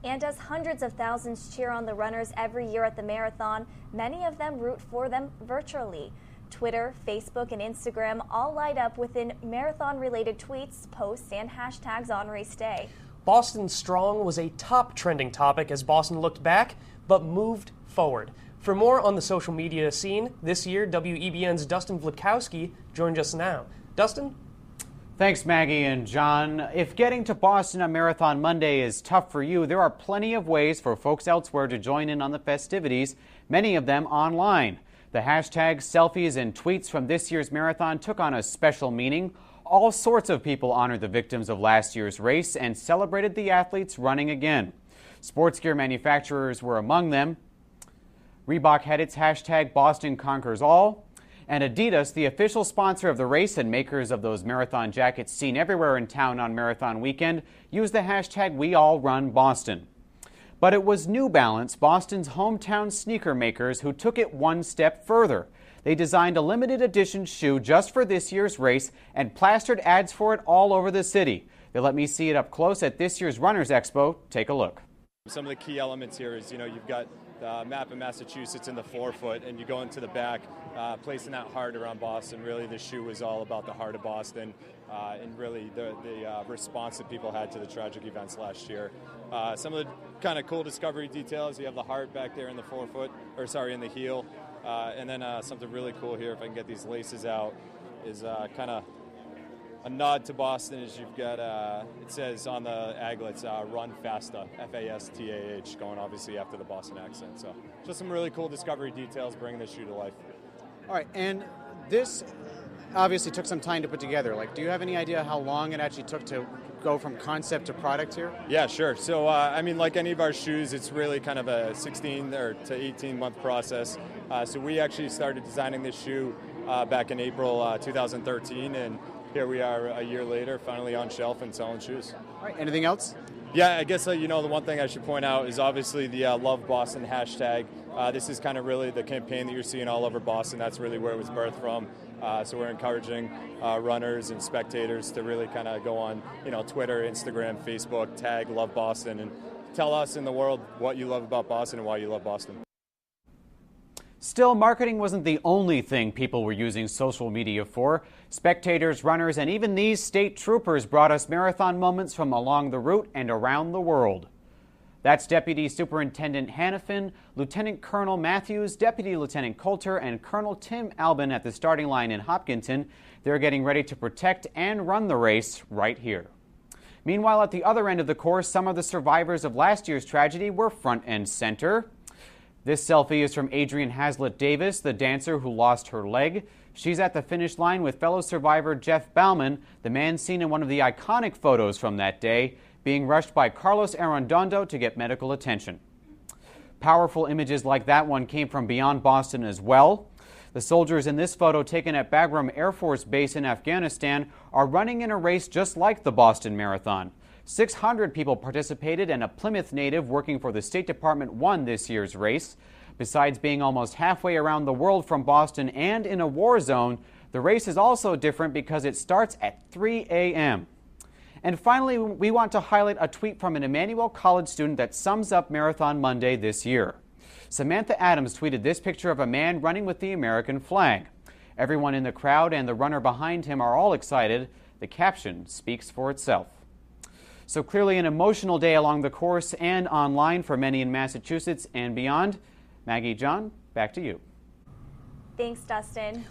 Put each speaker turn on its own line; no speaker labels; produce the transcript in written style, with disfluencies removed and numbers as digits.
And as hundreds of thousands cheer on the runners every year at the marathon, many of them root for them virtually. Twitter, Facebook, and Instagram all light up within marathon-related tweets, posts, and hashtags on race day.
Boston Strong was a top trending topic as Boston looked back, but moved forward. For more on the social media scene, this year, WEBN's Dustin Vlitkowski joins us now. Dustin?
Thanks, Maggie and John. If getting to Boston on Marathon Monday is tough for you, there are plenty of ways for folks elsewhere to join in on the festivities, many of them online. The hashtags, selfies, and tweets from this year's marathon took on a special meaning. All sorts of people honored the victims of last year's race and celebrated the athletes running again. Sports gear manufacturers were among them. Reebok had its hashtag Boston Conquers All. And Adidas, the official sponsor of the race and makers of those marathon jackets seen everywhere in town on marathon weekend, used the hashtag WeAllRunBoston. But it was New Balance, Boston's hometown sneaker makers, who took it one step further. They designed a limited edition shoe just for this year's race and plastered ads for it all over the city. They let me see it up close at this year's Runners Expo. Take a look.
Some of the key elements here is, you've got the map of Massachusetts in the forefoot, and you go into the back, placing that heart around Boston. Really, the shoe was all about the heart of Boston, and really the response that people had to the tragic events last year. Some of the kind of cool discovery details, you have the heart back there in the in the heel, and then something really cool here, if I can get these laces out, is kind of a nod to Boston. Is you've got, it says on the aglets, Run Fasta, F-A-S-T-A-H, going obviously after the Boston accent. So just some really cool discovery details bringing the shoe to life.
All right, and this obviously took some time to put together. Do you have any idea how long it actually took to go from concept to product here?
Yeah, sure. So, like any of our shoes, it's really kind of a 16 to 18-month process. So we actually started designing this shoe back in April 2013, and here we are a year later, finally on shelf and selling shoes.
All right, anything else?
Yeah, I guess, the one thing I should point out is obviously the Love Boston hashtag. This is kind of really the campaign that you're seeing all over Boston. That's really where it was birthed from. So we're encouraging runners and spectators to really kind of go on, Twitter, Instagram, Facebook, tag Love Boston, and tell us in the world what you love about Boston and why you love Boston.
Still, marketing wasn't the only thing people were using social media for. Spectators, runners, and even these state troopers brought us marathon moments from along the route and around the world. That's Deputy Superintendent Hannafin, Lieutenant Colonel Matthews, Deputy Lieutenant Coulter, and Colonel Tim Albin at the starting line in Hopkinton. They're getting ready to protect and run the race right here. Meanwhile, at the other end of the course, some of the survivors of last year's tragedy were front and center. This selfie is from Adrienne Haslett Davis, the dancer who lost her leg. She's at the finish line with fellow survivor Jeff Bauman, the man seen in one of the iconic photos from that day, being rushed by Carlos Arredondo to get medical attention. Powerful images like that one came from beyond Boston as well. The soldiers in this photo, taken at Bagram Air Force Base in Afghanistan, are running in a race just like the Boston Marathon. 600 people participated, and a Plymouth native working for the State Department won this year's race. Besides being almost halfway around the world from Boston and in a war zone, the race is also different because it starts at 3 a.m. And finally, we want to highlight a tweet from an Emmanuel College student that sums up Marathon Monday this year. Samantha Adams tweeted this picture of a man running with the American flag. Everyone in the crowd and the runner behind him are all excited. The caption speaks for itself. So clearly an emotional day along the course and online for many in Massachusetts and beyond. Maggie, John, back to you.
Thanks, Dustin.